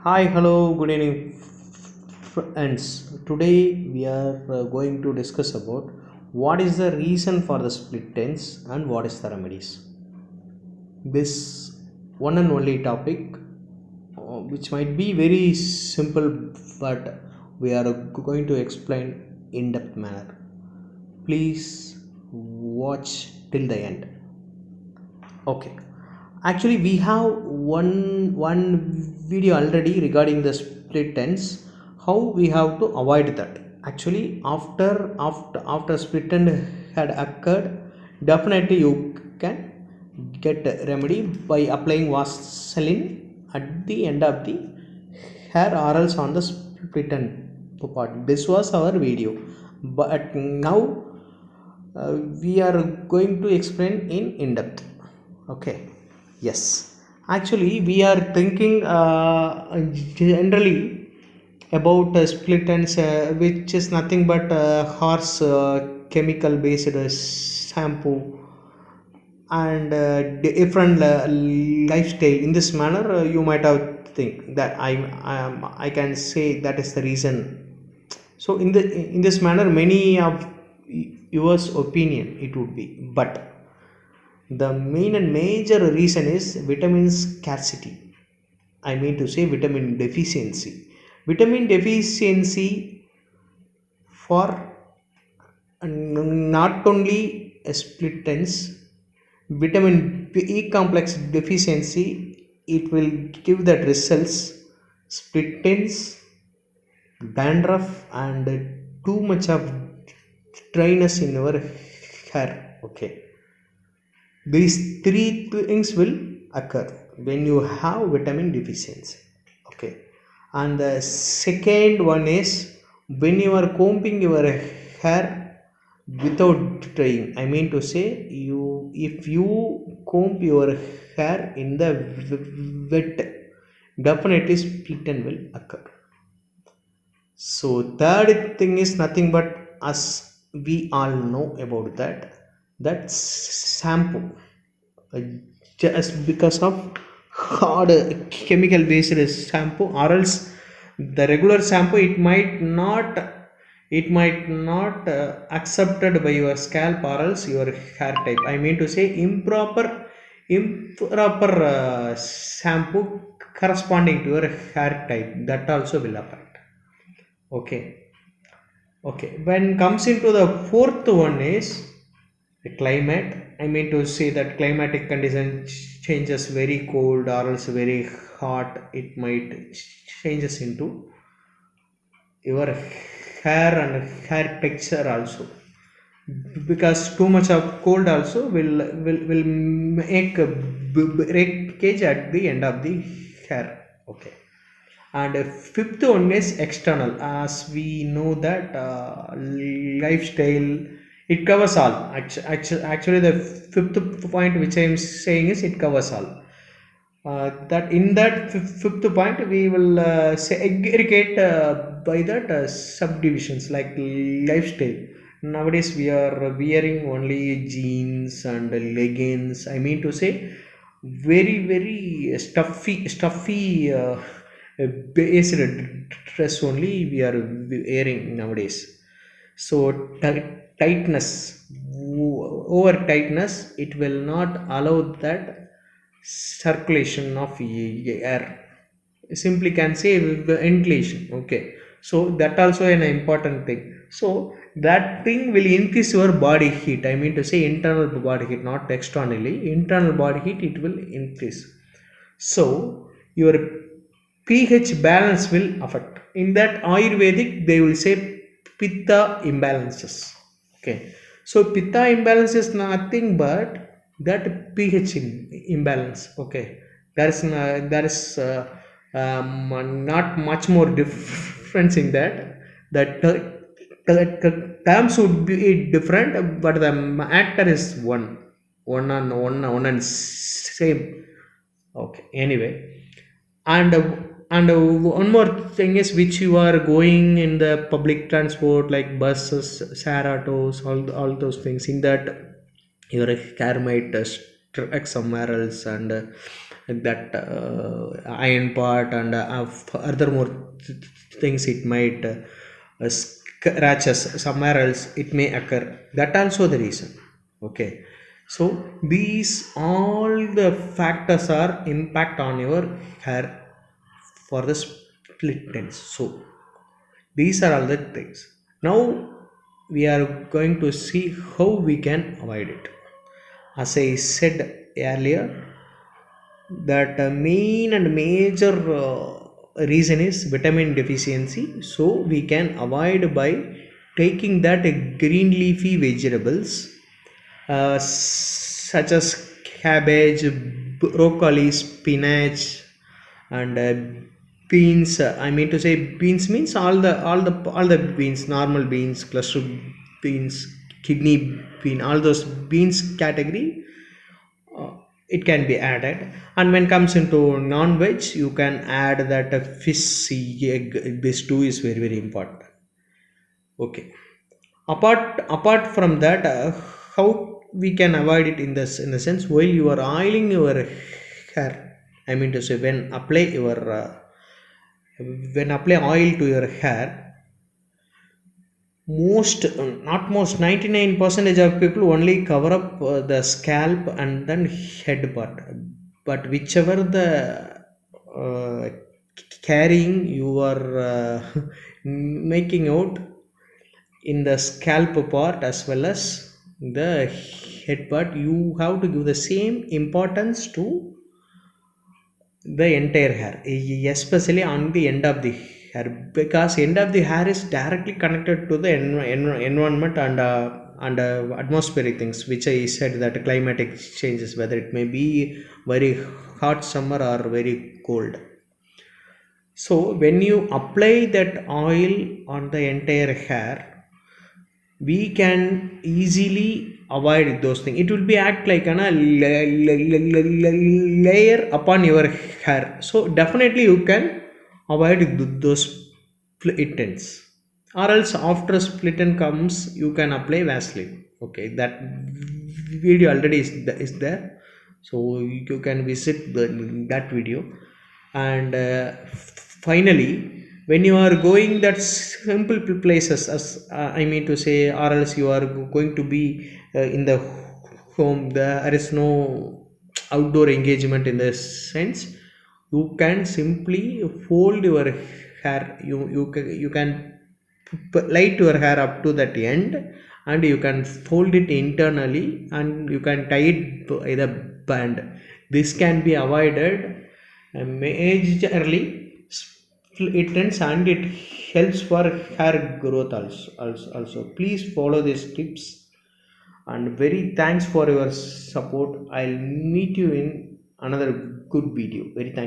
Hi, hello, good evening, friends. Today we are going to discuss about what is the reason for the split ends and what is the remedies. This one and only topic, which might be very simple, but we are going to explain in depth manner. Please watch till the end. Okay. Actually, we have one video already regarding the split ends. How we have to avoid that. Actually, after split end had occurred, definitely you can get a remedy by applying Vaseline at the end of the hair or else on the split end part. This was our video, but now we are going to explain in depth. Okay. Yes, actually we are thinking generally about split ends, which is nothing but horse chemical based shampoo and different lifestyle. In this manner, you might have think that I can say that is the reason. So in this manner, many of yours opinion it would be, but the main and major reason is vitamin scarcity. I mean to say vitamin deficiency. Vitamin deficiency for not only split ends, vitamin E complex deficiency, it will give that results split ends, dandruff, and too much of dryness in your hair. Okay, these three things will occur when you have vitamin deficiency. Okay, and the second one is when you are combing your hair without drying. I mean to say, if you comb your hair in the wet, definitely split end will occur. So third thing is nothing but, as we all know about that shampoo, uh, just because of hard chemical based shampoo, or else the regular shampoo, it might not accepted by your scalp or else your hair type. I mean to say, improper shampoo corresponding to your hair type, that also will affect. Okay. Okay, when comes into the fourth one is the climate. I mean to say that climatic condition changes, very cold or else very hot, it might changes into your hair and hair texture also, because too much of cold also will make a breakage at the end of the hair. Okay, and fifth one is external. As we know that lifestyle, it covers all. Actually, the fifth point which I am saying is it covers all. That in that fifth point we will segregate by that subdivisions like lifestyle. Nowadays we are wearing only jeans and leggings. I mean to say, very stuffy based dress only we are wearing nowadays. So tightness, over tightness, it will not allow that circulation of air. Simply can say ventilation. Okay, so that also an important thing. So that thing will increase your body heat. I mean to say internal body heat, not externally. Internal body heat, it will increase. So your pH balance will affect. In that Ayurvedic, they will say pitta imbalances. Okay, so pitta imbalance is nothing but that pH imbalance. Okay, not much more difference in that. The terms would be different, but the matter is one and same. Okay, anyway, and one more thing is, which you are going in the public transport like buses, share autos, all those things. In that, your car might struck somewhere else, and that iron part and furthermore things it might scratches somewhere else it may occur, that also the reason. Okay, so these all the factors are impact on your hair for the split ends. So these are all the things. Now we are going to see how we can avoid it. As I said earlier, that main and major reason is vitamin deficiency. So we can avoid by taking that green leafy vegetables such as cabbage, broccoli, spinach, and beans. I mean to say beans means all the beans, normal beans, cluster beans, kidney bean, all those beans category, uh, it can be added. And when comes into non-veg, you can add that fish, egg. This too is very very important. Okay, apart from that, how we can avoid it in the sense, while you are oiling your hair, I mean to say when apply oil to your hair, most, not most, 99 percentage of people only cover up the scalp and then head part. But whichever the uh, carrying you are making out in the scalp part as well as the head part, you have to give the same importance to the entire hair, especially on the end of the hair, because end of the hair is directly connected to the environment and atmospheric things, which I said, that climatic changes, whether it may be very hot summer or very cold. So when you apply that oil on the entire hair, we can easily avoid those things. It will be act like a layer upon your hair. So definitely you can avoid those split ends. Or else after split end comes, you can apply Vaseline. Okay, that video already is there, so you can visit that video. And finally, when you are going that simple places, as I mean to say, or else you are going to be in the home, there is no outdoor engagement in the sense, you can simply fold your hair. You can light your hair up to that end, and you can fold it internally, and you can tie it with a band. This can be avoided majorly it ends, and it helps for hair growth also. Please follow these tips, and very thanks for your support. I'll meet you in another good video. Very thanks.